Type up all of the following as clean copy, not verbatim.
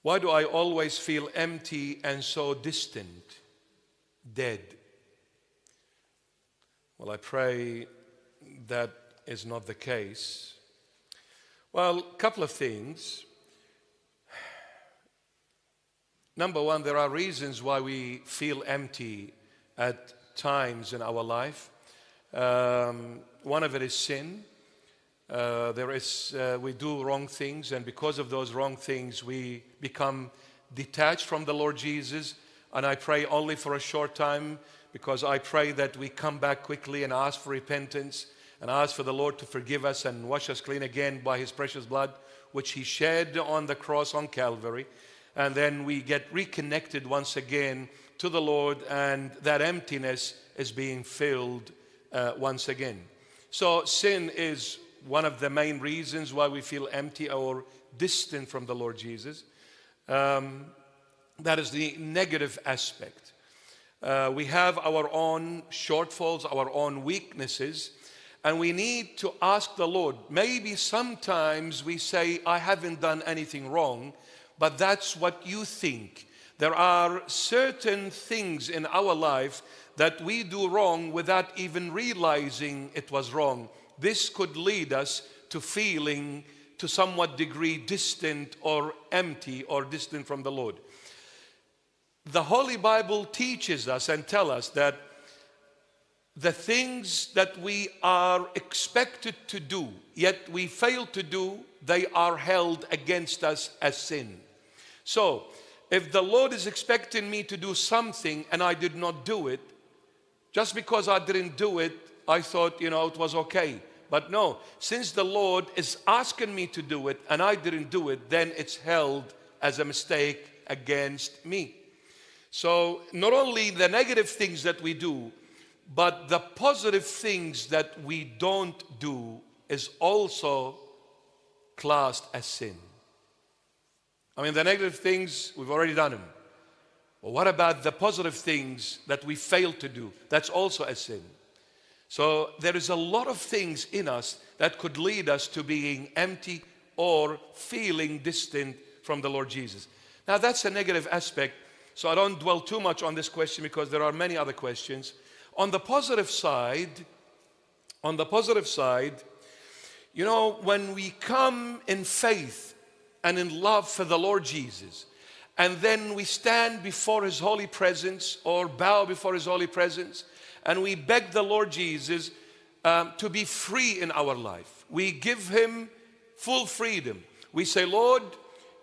Why do I always feel empty and so distant, dead? Well, I pray that is not the case. Well, a couple of things. Number one, there are reasons why we feel empty at times in our life. One of it is sin. We do wrong things, and because of those wrong things, we become detached from the Lord Jesus. And I pray only for a short time, because I pray that we come back quickly and ask for repentance and ask for the Lord to forgive us and wash us clean again by His precious blood, which He shed on the cross on Calvary. And then we get reconnected once again to the Lord, and that emptiness is being filled once again. So sin is one of the main reasons why we feel empty or distant from the Lord Jesus. That is the negative aspect. We have our own shortfalls, our own weaknesses, and we need to ask the Lord. Maybe sometimes we say, I haven't done anything wrong, but that's what you think. There are certain things in our life that we do wrong without even realizing it was wrong. This could lead us to feeling to somewhat degree distant or empty or distant from the Lord. The Holy Bible teaches us and tells us that the things that we are expected to do, yet we fail to do, they are held against us as sin. So, if the Lord is expecting me to do something and I did not do it, just because I didn't do it, I thought, it was okay. But no, since the Lord is asking me to do it and I didn't do it, then it's held as a mistake against me. So not only the negative things that we do, but the positive things that we don't do is also classed as sin. I mean, the negative things, we've already done them. But what about the positive things that we fail to do? That's also a sin. So there is a lot of things in us that could lead us to being empty or feeling distant from the Lord Jesus. Now that's a negative aspect, so I don't dwell too much on this question because there are many other questions. On the positive side, when we come in faith and in love for the Lord Jesus, and then we stand before His holy presence or bow before His holy presence, and we beg the Lord Jesus to be free in our life. We give Him full freedom. We say, Lord,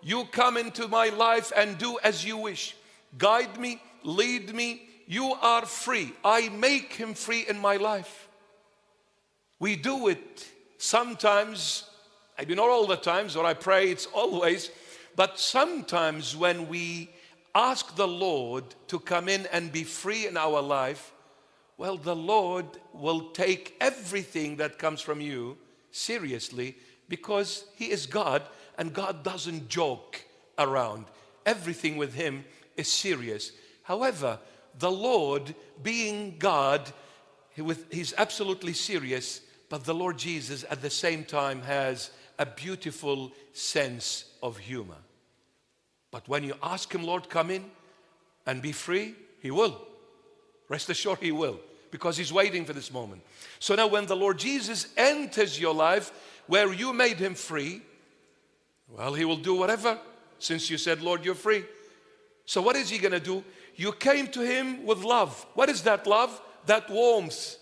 you come into my life and do as you wish. Guide me, lead me. You are free. I make Him free in my life. We do it sometimes, maybe not all the times, or I pray it's always, but sometimes when we ask the Lord to come in and be free in our life, well, the Lord will take everything that comes from you seriously, because He is God and God doesn't joke around. Everything with Him is serious. However, the Lord, being God, He's absolutely serious, but the Lord Jesus at the same time has a beautiful sense of humor. But when you ask Him, Lord, come in and be free, He will. Rest assured He will, because He's waiting for this moment. So now when the Lord Jesus enters your life where you made Him free, well, He will do whatever, since you said, Lord, you're free. So what is He going to do? You came to Him with love. What is that love? That warmth.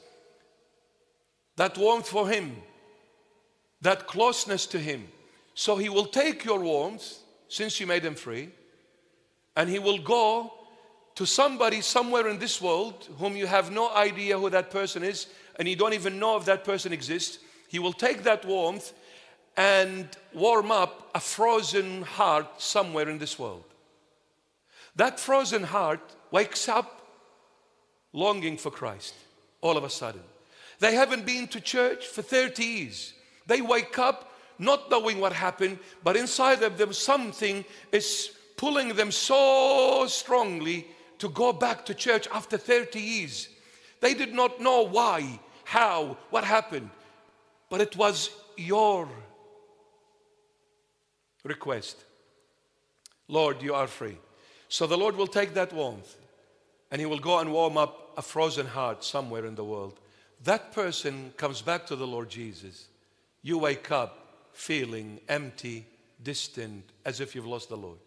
That warmth for Him. That closeness to Him. So He will take your warmth, since you made Him free, and He will go to somebody somewhere in this world whom you have no idea who that person is, and you don't even know if that person exists. He will take that warmth and warm up a frozen heart somewhere in this world. That frozen heart wakes up longing for Christ all of a sudden. They haven't been to church for 30 years. They wake up not knowing what happened, but inside of them something is pulling them so strongly to go back to church after 30 years. They did not know why, how, what happened, but it was your request. Lord, you are free. So the Lord will take that warmth and he will go and warm up a frozen heart somewhere in the world. That person comes back to the Lord Jesus. You wake up feeling empty, distant, as if you've lost the Lord.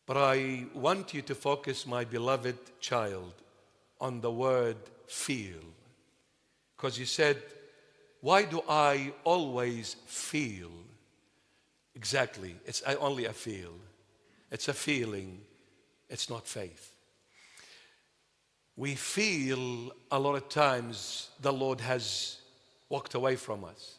But I want you to focus, my beloved child, on the word feel. Because you said, why do I always feel? Exactly, it's only a feel. It's a feeling, it's not faith. We feel a lot of times the Lord has walked away from us.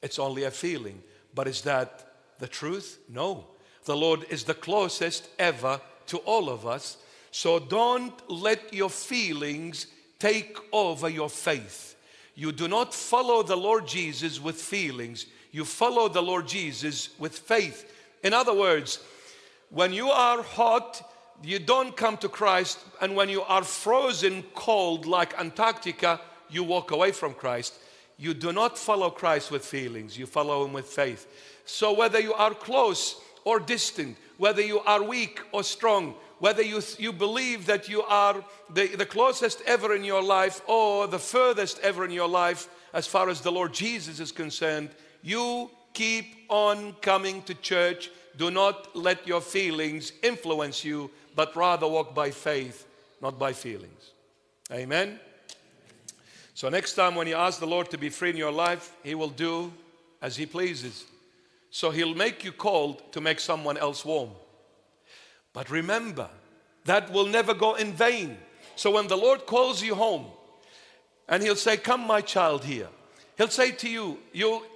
It's only a feeling. But is that the truth? No. The Lord is the closest ever to all of us. So don't let your feelings take over your faith. You do not follow the Lord Jesus with feelings. You follow the Lord Jesus with faith. In other words, when you are hot, you don't come to Christ, and when you are frozen cold like Antarctica, you walk away from Christ. You do not follow Christ with feelings, you follow him with faith. So whether you are close or distant, whether you are weak or strong, whether you believe that you are the closest ever in your life or the furthest ever in your life as far as the Lord Jesus is concerned, you keep on coming to church. Do not let your feelings influence you, but rather walk by faith, not by feelings. Amen? So next time when you ask the Lord to be free in your life, he will do as he pleases. So he'll make you cold to make someone else warm. But remember, that will never go in vain. So when the Lord calls you home and he'll say, come my child here. He'll say to you,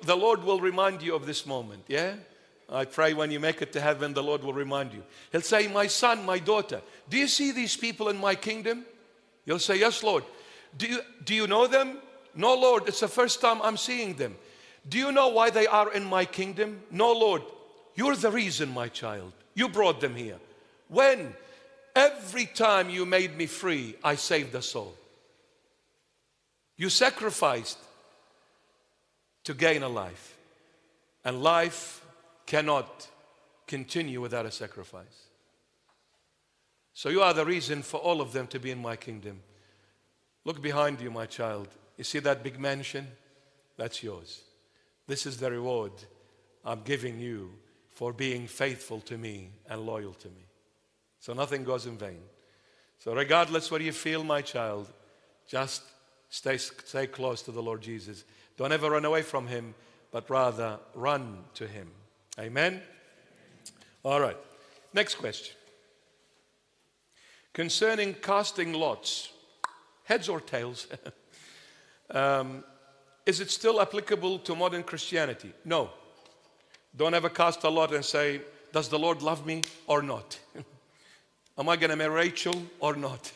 the Lord will remind you of this moment, yeah? I pray when you make it to heaven, the Lord will remind you. He'll say, my son, my daughter, do you see these people in my kingdom? You'll say, yes, Lord. Do you know them? No, Lord, it's the first time I'm seeing them. Do you know why they are in my kingdom? No, Lord, you're the reason, my child. You brought them here. When? Every time you made me free, I saved a soul. You sacrificed to gain a life. And life cannot continue without a sacrifice. So you are the reason for all of them to be in my kingdom. Look behind you, my child. You see that big mansion? That's yours. This is the reward I'm giving you for being faithful to me and loyal to me. So nothing goes in vain. So regardless what you feel, my child, just stay close to the Lord Jesus. Don't ever run away from him, but rather run to him. Amen? All right. Next question. Concerning casting lots, heads or tails, is it still applicable to modern Christianity? No. Don't ever cast a lot and say, does the Lord love me or not? Am I going to marry Rachel or not?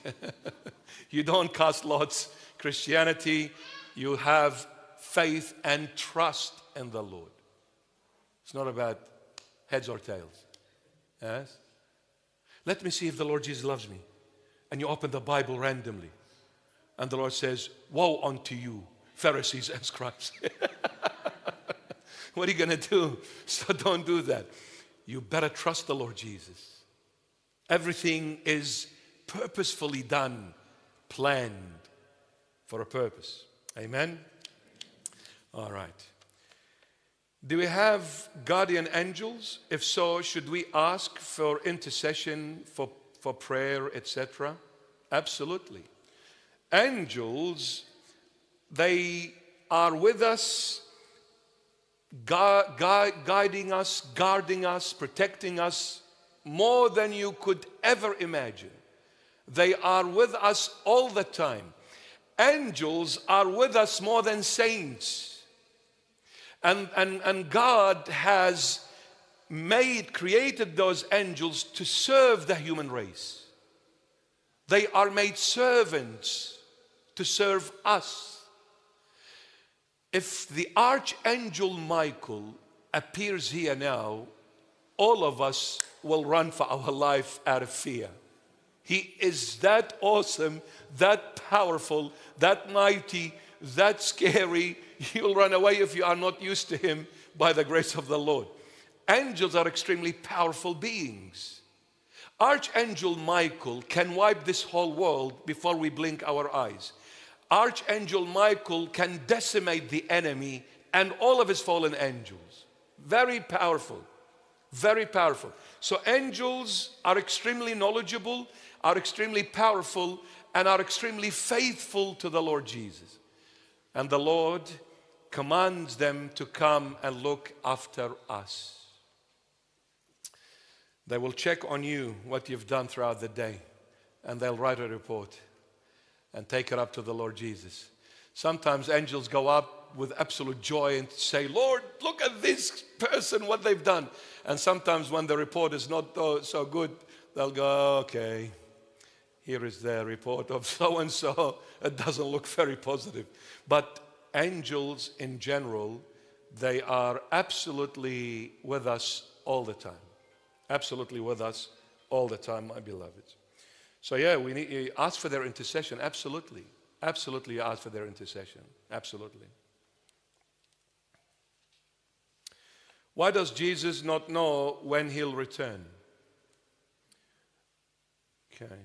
You don't cast lots. Christianity, you have faith and trust in the Lord. It's not about heads or tails. Yes? Let me see if the Lord Jesus loves me. And you open the Bible randomly. And the Lord says, woe unto you, Pharisees and scribes. What are you going to do? So don't do that. You better trust the Lord Jesus. Everything is purposefully done, planned for a purpose. Amen? All right. Do we have guardian angels? If so, should we ask for intercession, for prayer, etc.? Absolutely. Angels, they are with us, guiding us, guarding us, protecting us more than you could ever imagine. They are with us all the time. Angels are with us more than saints. And God has created those angels to serve the human race. They are made servants to serve us. If the archangel Michael appears here now, all of us will run for our life out of fear. He is that awesome, that powerful, that mighty, that scary. You'll run away if you are not used to him by the grace of the Lord. Angels are extremely powerful beings. Archangel Michael can wipe this whole world before we blink our eyes. Archangel Michael can decimate the enemy and all of his fallen angels. Very powerful, very powerful. So angels are extremely knowledgeable, are extremely powerful, and are extremely faithful to the Lord Jesus. And the Lord commands them to come and look after us. They will check on you, what you've done throughout the day, and they'll write a report and take it up to the Lord Jesus. Sometimes angels go up with absolute joy and say, Lord, look at this person, what they've done. And sometimes when the report is not so good, they'll go, okay, here is the report of so-and-so. It doesn't look very positive. But angels in general, they are absolutely with us all the time. Absolutely with us all the time, my beloveds. So yeah, we need to ask for their intercession. Absolutely. Absolutely ask for their intercession. Absolutely. Why does Jesus not know when he'll return? Okay.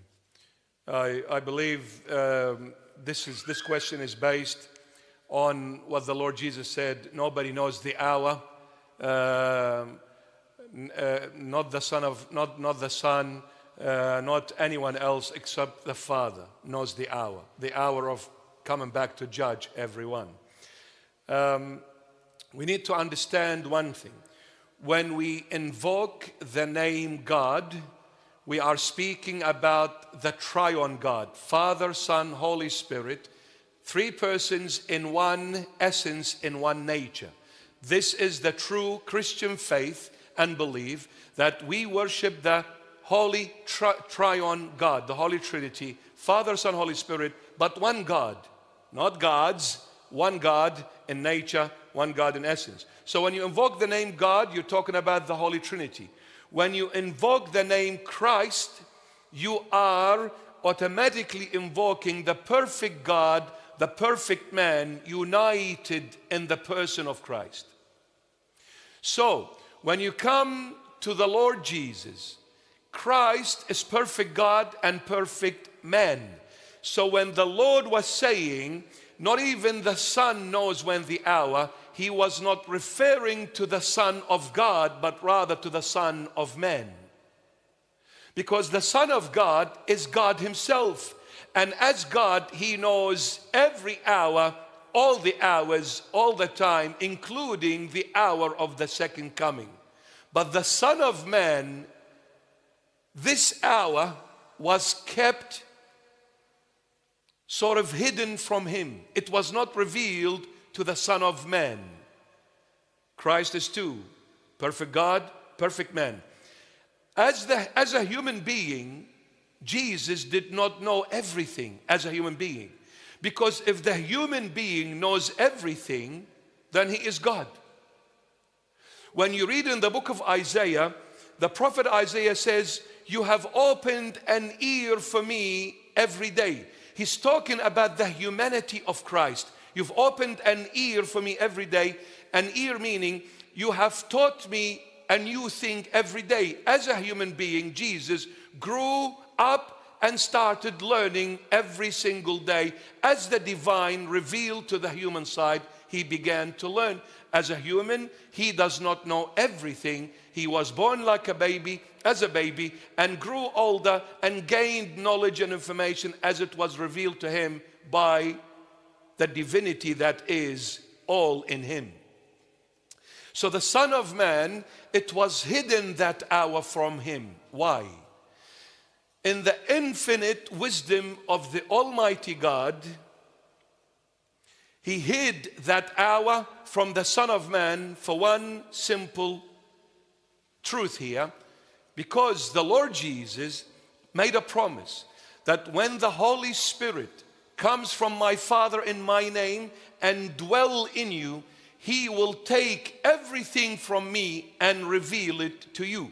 I believe this question is based on what the Lord Jesus said. Nobody knows the hour. Not the Son, not anyone else except the Father knows the hour of coming back to judge everyone. We need to understand one thing. When we invoke the name God, we are speaking about the triune God, Father, Son, Holy Spirit, three persons in one essence, in one nature. This is the true Christian faith and believe that we worship the holy triune God, the Holy Trinity, Father, Son, Holy Spirit, but one God, not gods, one God in nature, one God in essence. So when you invoke the name God, you're talking about the Holy Trinity. When you invoke the name Christ, you are automatically invoking the perfect God, the perfect man, united in the person of Christ. So, when you come to the Lord Jesus, Christ is perfect God and perfect man. So when the Lord was saying, not even the Son knows when the hour, he was not referring to the Son of God, but rather to the Son of man. Because the Son of God is God himself. And as God, he knows every hour, all the hours, all the time, including the hour of the second coming. But the Son of Man, this hour was kept sort of hidden from him. It was not revealed to the Son of Man. Christ is too perfect God, perfect man. As a human being, Jesus did not know everything as a human being. Because if the human being knows everything, then he is God. When you read in the book of Isaiah, the prophet Isaiah says, you have opened an ear for me every day. He's talking about the humanity of Christ. You've opened an ear for me every day. An ear meaning you have taught me a new thing every day. As a human being, Jesus grew up and started learning every single day. As the divine revealed to the human side, he began to learn. As a human, he does not know everything. He was born like a baby, as a baby, and grew older and gained knowledge and information as it was revealed to him by the divinity that is all in him. So the Son of Man, it was hidden that hour from him. Why? In the infinite wisdom of the Almighty God, he hid that hour from the Son of Man for one simple truth here, because the Lord Jesus made a promise that when the Holy Spirit comes from my Father in my name and dwell in you, he will take everything from me and reveal it to you.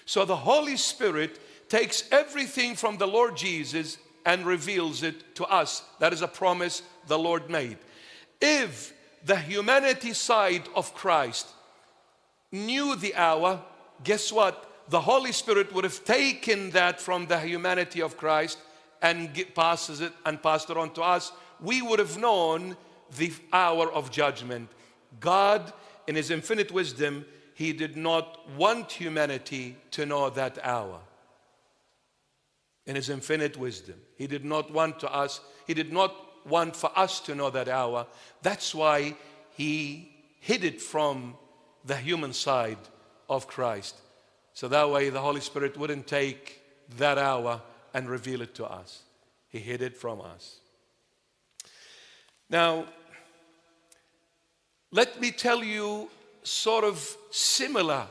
So the Holy Spirit takes everything from the Lord Jesus and reveals it to us. That is a promise the Lord made. If the humanity side of Christ knew the hour, guess what? The Holy Spirit would have taken that from the humanity of Christ and passes it and passed it on to us. We would have known the hour of judgment. God, in His infinite wisdom, He did not want humanity to know that hour. In His infinite wisdom, He did not want for us to know that hour. That's why He hid it from the human side of Christ. So that way the Holy Spirit wouldn't take that hour and reveal it to us. He hid it from us. Now, let me tell you sort of similar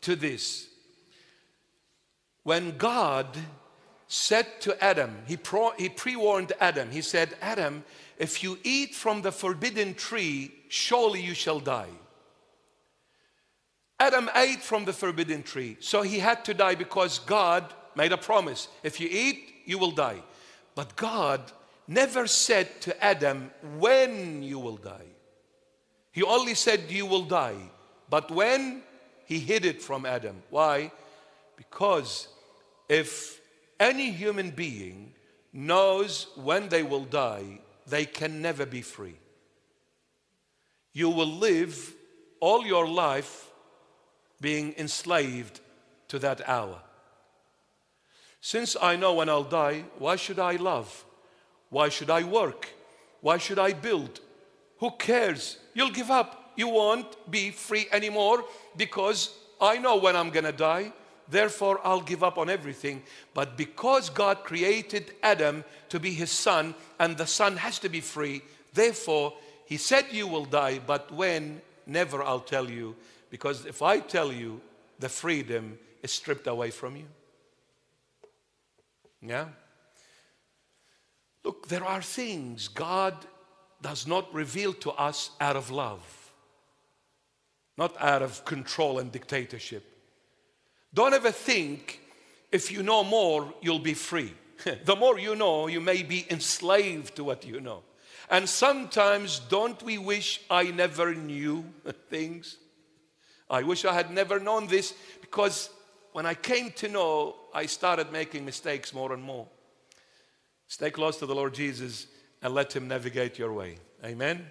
to this. When God said to Adam, He pre-warned Adam. He said, Adam, if you eat from the forbidden tree, surely you shall die. Adam ate from the forbidden tree, so he had to die because God made a promise. If you eat, you will die. But God never said to Adam when you will die. He only said you will die. But when? He hid it from Adam. Why? Because if any human being knows when they will die, they can never be free. You will live all your life being enslaved to that hour. Since I know when I'll die, why should I love? Why should I work? Why should I build? Who cares? You'll give up. You won't be free anymore because I know when I'm gonna die. Therefore, I'll give up on everything. But because God created Adam to be His son, and the son has to be free, therefore, He said you will die, but when? Never I'll tell you. Because if I tell you, the freedom is stripped away from you. Yeah? Look, there are things God does not reveal to us out of love, not out of control and dictatorship. Don't ever think if you know more, you'll be free. The more you know, you may be enslaved to what you know. And sometimes, don't we wish I never knew things? I wish I had never known this, because when I came to know, I started making mistakes more and more. Stay close to the Lord Jesus and let Him navigate your way. Amen.